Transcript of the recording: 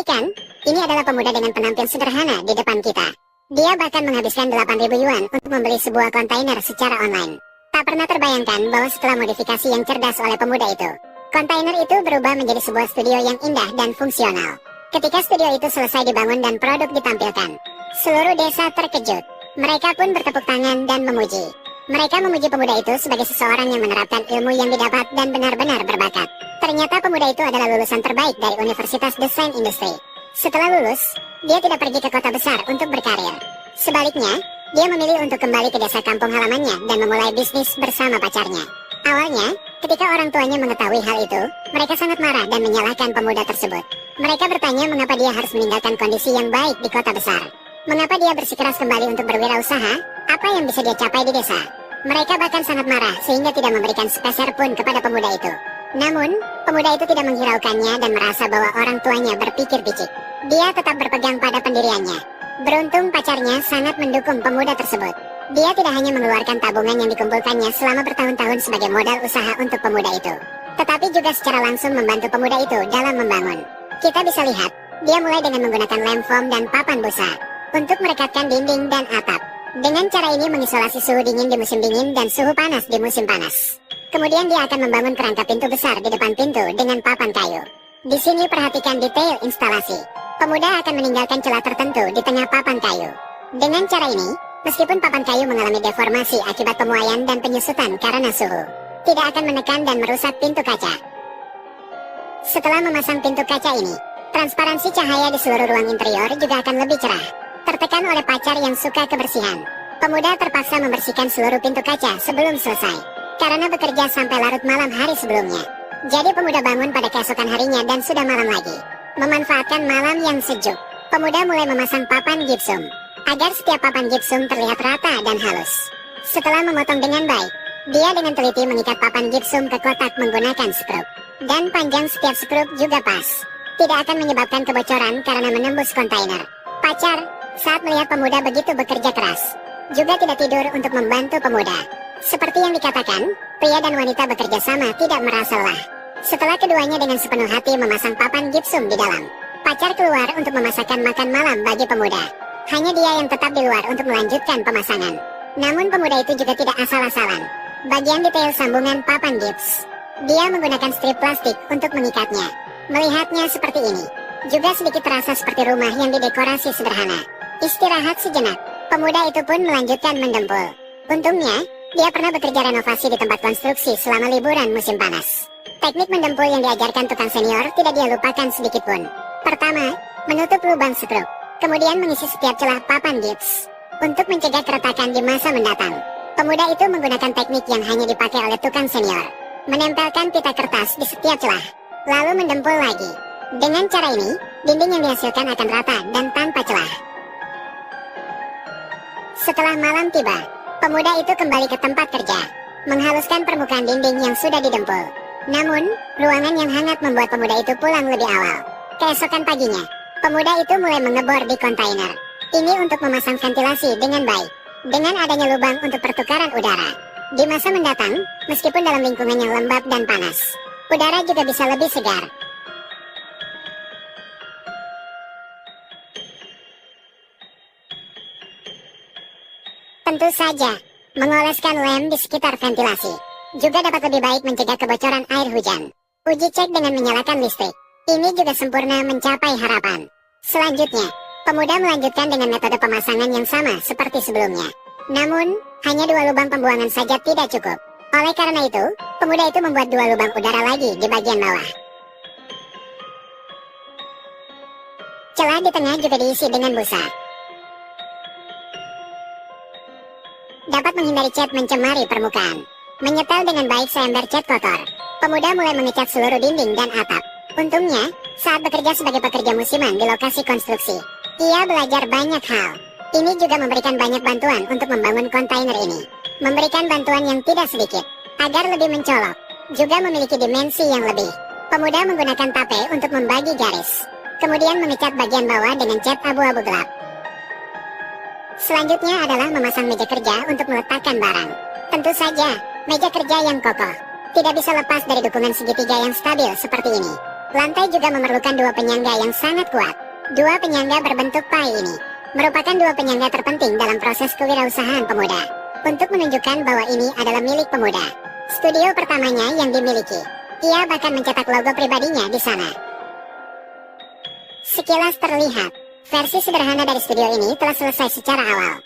Perhatikan, ini adalah pemuda dengan penampil sederhana di depan kita. Dia bahkan menghabiskan 8.000 yuan untuk membeli sebuah kontainer secara online. Tak pernah terbayangkan bahwa setelah modifikasi yang cerdas oleh pemuda itu, kontainer itu berubah menjadi sebuah studio yang indah dan fungsional. Ketika studio itu selesai dibangun dan produk ditampilkan, seluruh desa terkejut. Mereka pun bertepuk tangan dan memuji. Mereka memuji pemuda itu sebagai seseorang yang menerapkan ilmu yang didapat dan benar-benar berbakat. Ternyata pemuda itu adalah lulusan terbaik dari Universitas Desain Industri. Setelah lulus, dia tidak pergi ke kota besar untuk berkarir. Sebaliknya, dia memilih untuk kembali ke desa kampung halamannya dan memulai bisnis bersama pacarnya. Awalnya, ketika orang tuanya mengetahui hal itu, mereka sangat marah dan menyalahkan pemuda tersebut. Mereka bertanya mengapa dia harus meninggalkan kondisi yang baik di kota besar. Mengapa dia bersikeras kembali untuk berwirausaha? Apa yang bisa dia capai di desa? Mereka bahkan sangat marah sehingga tidak memberikan sepeser pun kepada pemuda itu. Namun, pemuda itu tidak menghiraukannya dan merasa bahwa orang tuanya berpikir picik. Dia tetap berpegang pada pendiriannya. Beruntung pacarnya sangat mendukung pemuda tersebut. Dia tidak hanya mengeluarkan tabungan yang dikumpulkannya selama bertahun-tahun sebagai modal usaha untuk pemuda itu, tetapi juga secara langsung membantu pemuda itu dalam membangun. Kita bisa lihat, dia mulai dengan menggunakan lem foam dan papan busa untuk merekatkan dinding dan atap. Dengan cara ini mengisolasi suhu dingin di musim dingin dan suhu panas di musim panas. Kemudian dia akan membangun kerangka pintu besar di depan pintu dengan papan kayu. Di sini perhatikan detail instalasi. Pemuda akan meninggalkan celah tertentu di tengah papan kayu. Dengan cara ini, meskipun papan kayu mengalami deformasi akibat pemuaian dan penyusutan karena suhu, tidak akan menekan dan merusak pintu kaca. Setelah memasang pintu kaca ini, transparansi cahaya di seluruh ruang interior juga akan lebih cerah. Tertekan oleh pacar yang suka kebersihan, pemuda terpaksa membersihkan seluruh pintu kaca sebelum selesai, karena bekerja sampai larut malam hari sebelumnya. Jadi pemuda bangun pada keesokan harinya dan sudah malam lagi. Memanfaatkan malam yang sejuk, pemuda mulai memasang papan gipsum, agar setiap papan gipsum terlihat rata dan halus. Setelah memotong dengan baik, dia dengan teliti mengikat papan gipsum ke kotak menggunakan skrup. Dan panjang setiap skrup juga pas. Tidak akan menyebabkan kebocoran karena menembus kontainer. Pacar, saat melihat pemuda begitu bekerja keras, juga tidak tidur untuk membantu pemuda. Seperti yang dikatakan, pria dan wanita bekerja sama tidak merasa lelah. Setelah keduanya dengan sepenuh hati memasang papan gipsum di dalam, pacar keluar untuk memasakkan makan malam bagi pemuda. Hanya dia yang tetap di luar untuk melanjutkan pemasangan. Namun pemuda itu juga tidak asal-asalan. Bagian detail sambungan papan gips, dia menggunakan strip plastik untuk mengikatnya. Melihatnya seperti ini, juga sedikit terasa seperti rumah yang didekorasi sederhana. Istirahat sejenak, pemuda itu pun melanjutkan mendempul. Untungnya, dia pernah bekerja renovasi di tempat konstruksi selama liburan musim panas. Teknik mendempul yang diajarkan tukang senior tidak dia lupakan sedikit pun. Pertama, menutup lubang skrup, kemudian mengisi setiap celah papan gips untuk mencegah keretakan di masa mendatang. Pemuda itu menggunakan teknik yang hanya dipakai oleh tukang senior, menempelkan pita kertas di setiap celah, lalu mendempul lagi. Dengan cara ini, dinding yang dihasilkan akan rata dan tanpa celah. Setelah malam tiba, pemuda itu kembali ke tempat kerja, menghaluskan permukaan dinding yang sudah didempul. Namun, ruangan yang hangat membuat pemuda itu pulang lebih awal. Keesokan paginya, pemuda itu mulai mengebor di kontainer. Ini untuk memasang ventilasi dengan baik, dengan adanya lubang untuk pertukaran udara. Di masa mendatang, meskipun dalam lingkungan yang lembab dan panas, udara juga bisa lebih segar. Tentu saja, mengoleskan lem di sekitar ventilasi juga dapat lebih baik mencegah kebocoran air hujan. Uji cek dengan menyalakan listrik, ini juga sempurna mencapai harapan. Selanjutnya, pemuda melanjutkan dengan metode pemasangan yang sama seperti sebelumnya. Namun, hanya 2 lubang pembuangan saja tidak cukup. Oleh karena itu, pemuda itu membuat 2 lubang udara lagi di bagian bawah. Celah di tengah juga diisi dengan busa. Dapat menghindari cat mencemari permukaan. Menyetel dengan baik seember cat kotor, pemuda mulai mengecat seluruh dinding dan atap. Untungnya, saat bekerja sebagai pekerja musiman di lokasi konstruksi, ia belajar banyak hal. Ini juga memberikan banyak bantuan untuk membangun kontainer ini. Memberikan bantuan yang tidak sedikit, agar lebih mencolok, juga memiliki dimensi yang lebih. Pemuda menggunakan tape untuk membagi garis, kemudian mengecat bagian bawah dengan cat abu-abu gelap. Selanjutnya adalah memasang meja kerja untuk meletakkan barang. Tentu saja, meja kerja yang kokoh tidak bisa lepas dari dukungan segitiga yang stabil seperti ini. Lantai juga memerlukan dua penyangga yang sangat kuat. Dua penyangga berbentuk pai ini merupakan dua penyangga terpenting dalam proses kewirausahaan pemuda. Untuk menunjukkan bahwa ini adalah milik pemuda, studio pertamanya yang dimiliki. Ia bahkan mencetak logo pribadinya di sana. Sekilas terlihat, versi sederhana dari studio ini telah selesai secara awal.